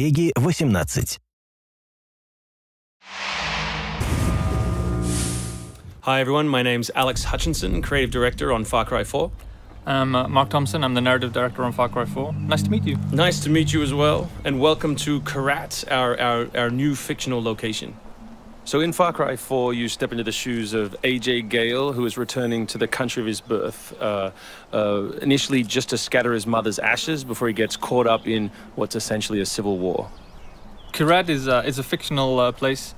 PEGI 18. Hi everyone, my name's Alex Hutchinson, creative director on Far Cry 4. I'm Mark Thompson, I'm the narrative director on Far Cry 4. Nice to meet you. Nice to meet you as well, and welcome to Karat, our new fictional location. So in Far Cry 4, you step into the shoes of AJ Gale, who is returning to the country of his birth, initially just to scatter his mother's ashes before he gets caught up in what's essentially a civil war. Karat is a fictional place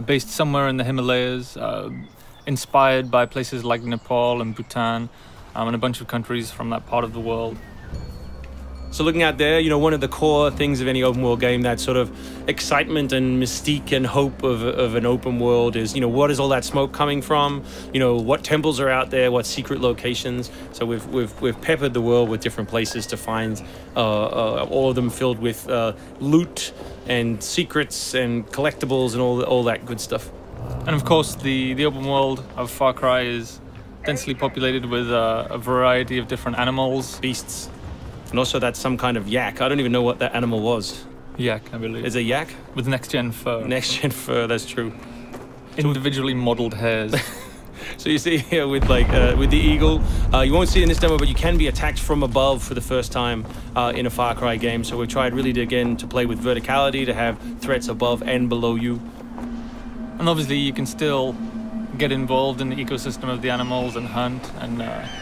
based somewhere in the Himalayas, inspired by places like Nepal and Bhutan, and a bunch of countries from that part of the world. So looking out there, you know, one of the core things of any open world game, that sort of excitement and mystique and hope of an open world is, you know, what is all that smoke coming from? You know, what temples are out there? What secret locations? So we've peppered the world with different places to find, all of them filled with loot and secrets and collectibles and all that good stuff. And of course, the open world of Far Cry is densely populated with a variety of different animals, beasts. And also that's some kind of yak. I don't even know what that animal was. Yak, I believe. Is it yak? With next-gen fur. Next-gen fur, that's true. Individually modeled hairs. So you see here with the eagle, you won't see it in this demo, but you can be attacked from above for the first time in a Far Cry game. So we've tried really to play with verticality, to have threats above and below you. And obviously you can still get involved in the ecosystem of the animals and hunt. And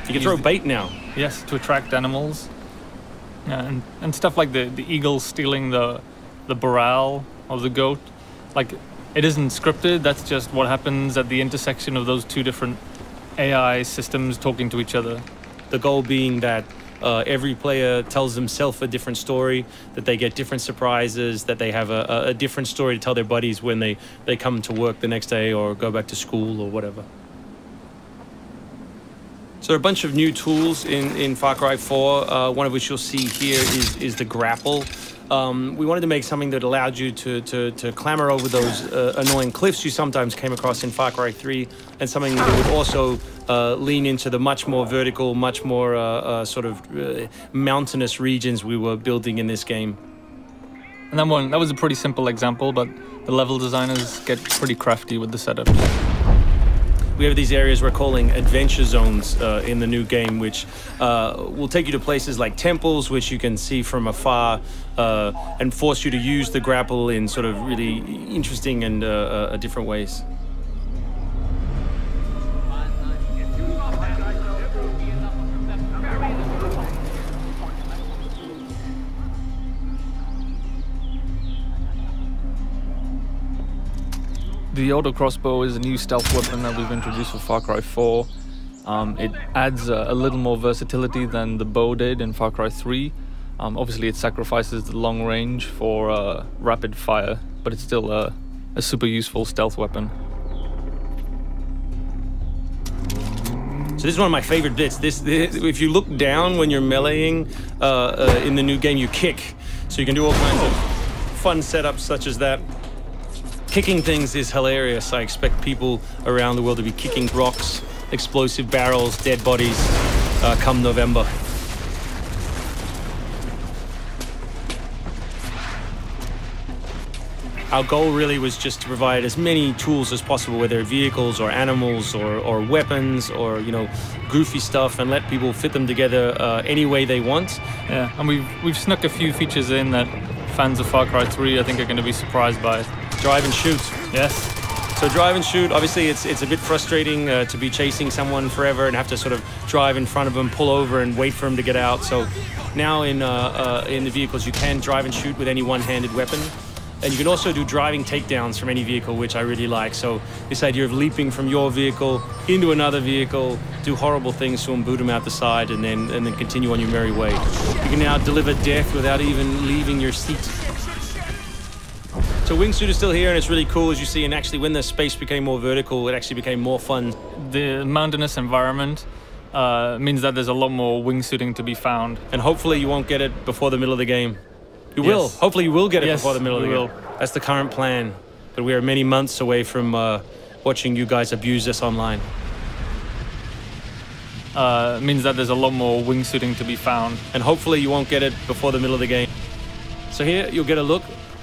you can throw bait now. Yes, to attract animals. And stuff like the eagle stealing the morale of the goat. Like, it isn't scripted, that's just what happens at the intersection of those two different AI systems talking to each other. The goal being that every player tells themselves a different story, that they get different surprises, that they have a different story to tell their buddies when they come to work the next day or go back to school or whatever. So there are a bunch of new tools in Far Cry 4, one of which you'll see here is the grapple. We wanted to make something that allowed you to clamber over those annoying cliffs you sometimes came across in Far Cry 3, and something that would also lean into the much more vertical, much more sort of mountainous regions we were building in this game. And that was a pretty simple example, but the level designers get pretty crafty with the setups. We have these areas we're calling adventure zones in the new game, which will take you to places like temples, which you can see from afar, and force you to use the grapple in sort of really interesting and different ways. The auto crossbow is a new stealth weapon that we've introduced for Far Cry 4. It adds a little more versatility than the bow did in Far Cry 3. Obviously it sacrifices the long range for rapid fire, but it's still a super useful stealth weapon. So this is one of my favorite bits. If you look down when you're meleeing in the new game, you kick. So you can do all kinds of fun setups such as that. Kicking things is hilarious. I expect people around the world to be kicking rocks, explosive barrels, dead bodies come November. Our goal really was just to provide as many tools as possible, whether vehicles or animals or weapons or, you know, goofy stuff, and let people fit them together any way they want. Yeah, and we've snuck a few features in that fans of Far Cry 3 I think are going to be surprised by. Drive and shoot. Yes. So drive and shoot, obviously it's a bit frustrating to be chasing someone forever and have to sort of drive in front of them, pull over and wait for them to get out. So now in the vehicles you can drive and shoot with any one-handed weapon. And you can also do driving takedowns from any vehicle, which I really like. So this idea of leaping from your vehicle into another vehicle, do horrible things to them, boot them out the side, and then continue on your merry way. You can now deliver death without even leaving your seat. So Wingsuit is still here, and it's really cool, as you see, and actually when the space became more vertical, it actually became more fun. The mountainous environment means that there's a lot more wingsuiting to be found. And hopefully you won't get it before the middle of the game. You will. Hopefully you will get it before the middle of the game. That's the current plan. But we are many months away from watching you guys abuse this online. Means that there's a lot more wingsuiting to be found. And hopefully you won't get it before the middle of the game. So here you'll get a look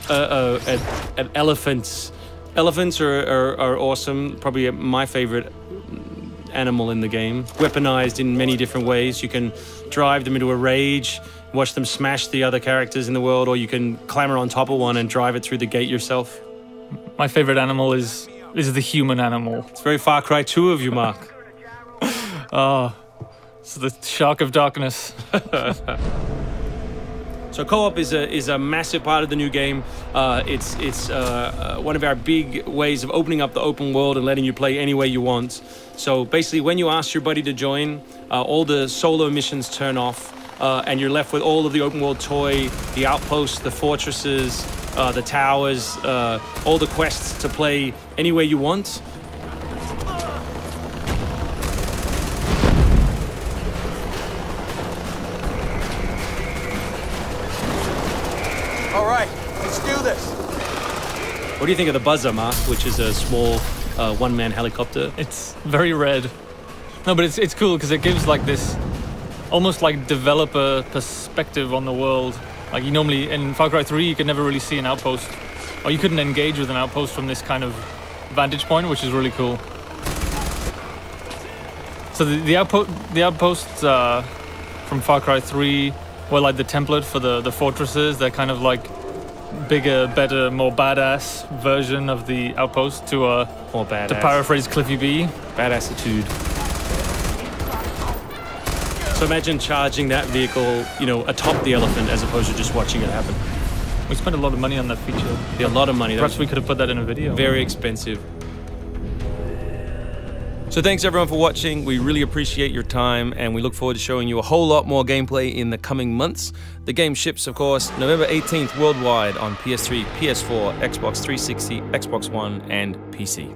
at elephants. Elephants are awesome, probably my favorite animal in the game. Weaponized in many different ways. You can drive them into a rage, watch them smash the other characters in the world, or you can clamber on top of one and drive it through the gate yourself. My favorite animal is the human animal. It's very Far Cry 2 of you, Mark. Oh, it's the shark of darkness. So co-op is a massive part of the new game. It's one of our big ways of opening up the open world and letting you play any way you want. So basically, when you ask your buddy to join, all the solo missions turn off, and you're left with all of the open world toy, the outposts, the fortresses, the towers, all the quests to play any way you want. All right, let's do this. What do you think of the Buzzer, Mark, which is a small one-man helicopter? It's very red. No, but it's cool because it gives like this almost like developer perspective on the world. Like you normally in Far Cry 3 you could never really see an outpost, or you couldn't engage with an outpost from this kind of vantage point, which is really cool. So the outposts from Far Cry 3 were like the template for the fortresses. They're kind of like bigger, better, more badass version of the outpost to more badass. To paraphrase Cliffy B. Badassitude. So imagine charging that vehicle, you know, atop the elephant as opposed to just watching it happen. We spent a lot of money on that feature. Yeah, a lot of money. Perhaps we could have put that in a video. Very expensive. So thanks everyone for watching. We really appreciate your time and we look forward to showing you a whole lot more gameplay in the coming months. The game ships, of course, November 18th worldwide on PS3, PS4, Xbox 360, Xbox One, and PC.